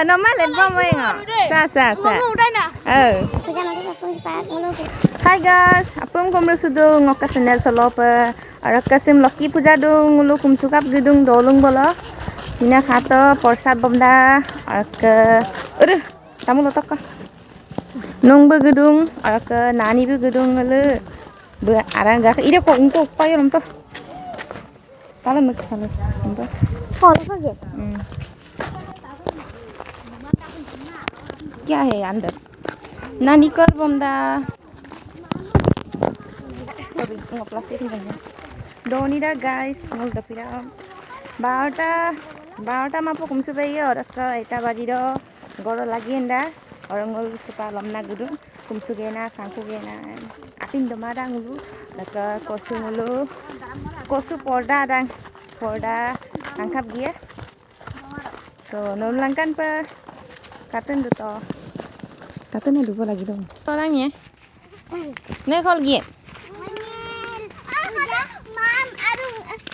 normal lên bom ấy ngọ. Sa. Hi guys, apung komro sudu ngoka channel solo pa. Arakasim Lucky puja dung ngulu kumsukap gedung dolung bola. Hina khato persat bomda arka. Udah, kamu lotok ka. Nong be gedung arka nani be gedung ngelu. Be arang gak ide kok untuk pa ya rompa. Tala mek tala. Rompa. Follow कर दे क्या है अंदर नानी कर बमदा कभी प्लास्टिक नहीं दोनी दा गाइस मोल दपिरा बारटा मापो कुमसे बाई और एटा बाजी रो गरो लगी एंदा और ngol suka lamna gudu kumsu gena sangku gena apin domada ngulu laka kosu ngulu kosu porda angkap dia so nolangkan pe katun duto katun dulu lagi dong orangnya nih kalau dia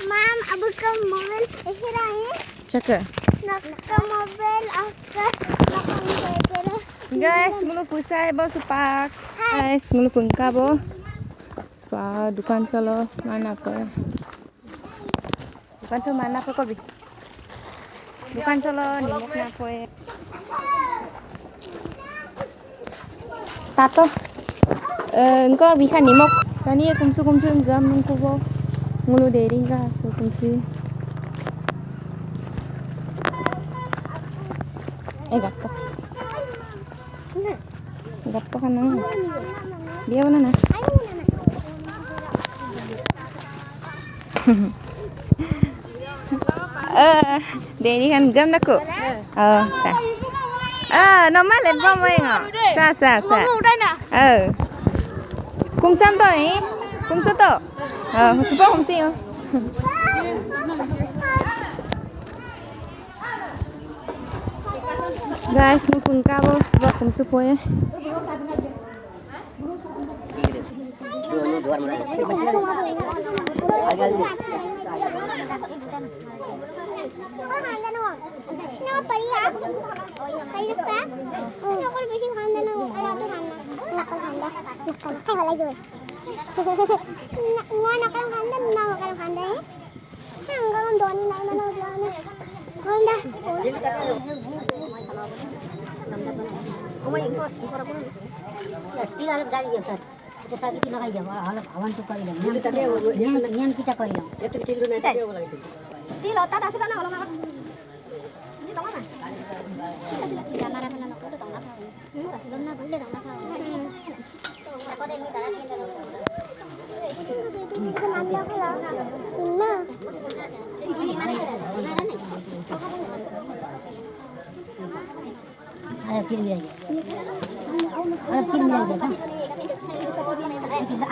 mam abu ke mobil ikhrain cakap nak ke mobil apa guys mulu pusai bo supak guys mulu pungka bo supa dukan chalo mana apa dukan chalo mana apa kobi dukan chalo nimok na poe tato engko bisa nimok tani kumsu gam nungku bo mulu dering ka so kumsu gapo kan nang dia mana na deri kan gam naku normal lên bom ấy ngọ sa cung sam to ấy cung số to super không chi không guys mau pungka bos buat kum supaya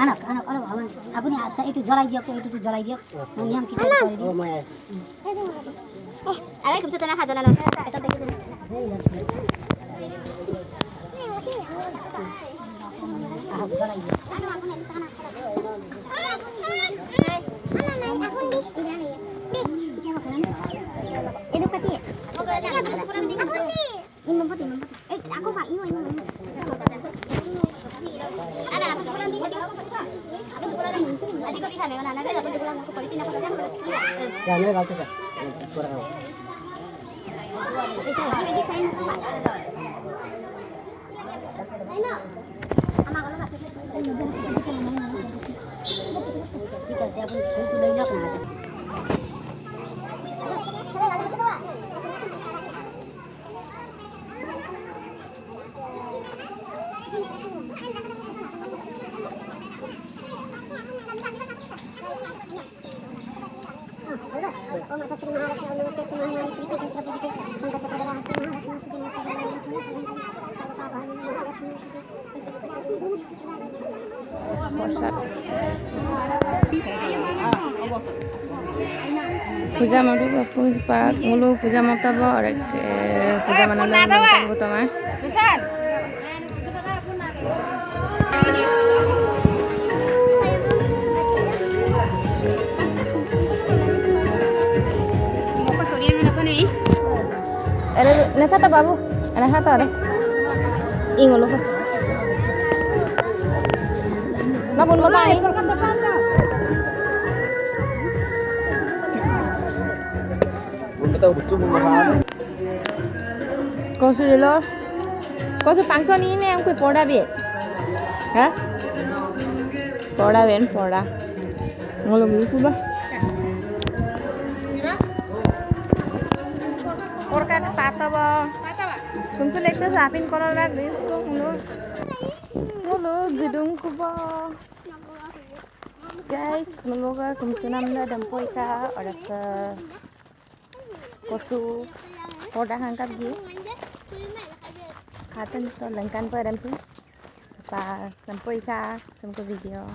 anak aku ni asa itu jalai dia niam kita alaikum salam hadalan puja mau dulu pun sepak mulu puja mau tabo orang puja mana nang tunggu tama Ada nasa ta babu. Nasa ta ada. Ingulu ko. Ngapun mo tayo? Kosu dilo. Kosu pangso ni ne ang poda be. Ha? Poda ben poda. Ngolo mi ku ba? Orka pata ba? Kumsu lekte sapin korala dis ko ngolo gedung ku ba. Guys, semoga kumsu namda dampoi ka और kosu poda hangkap gi. Khatan to langkan pa dan tu. Pa sampoi ka samko video.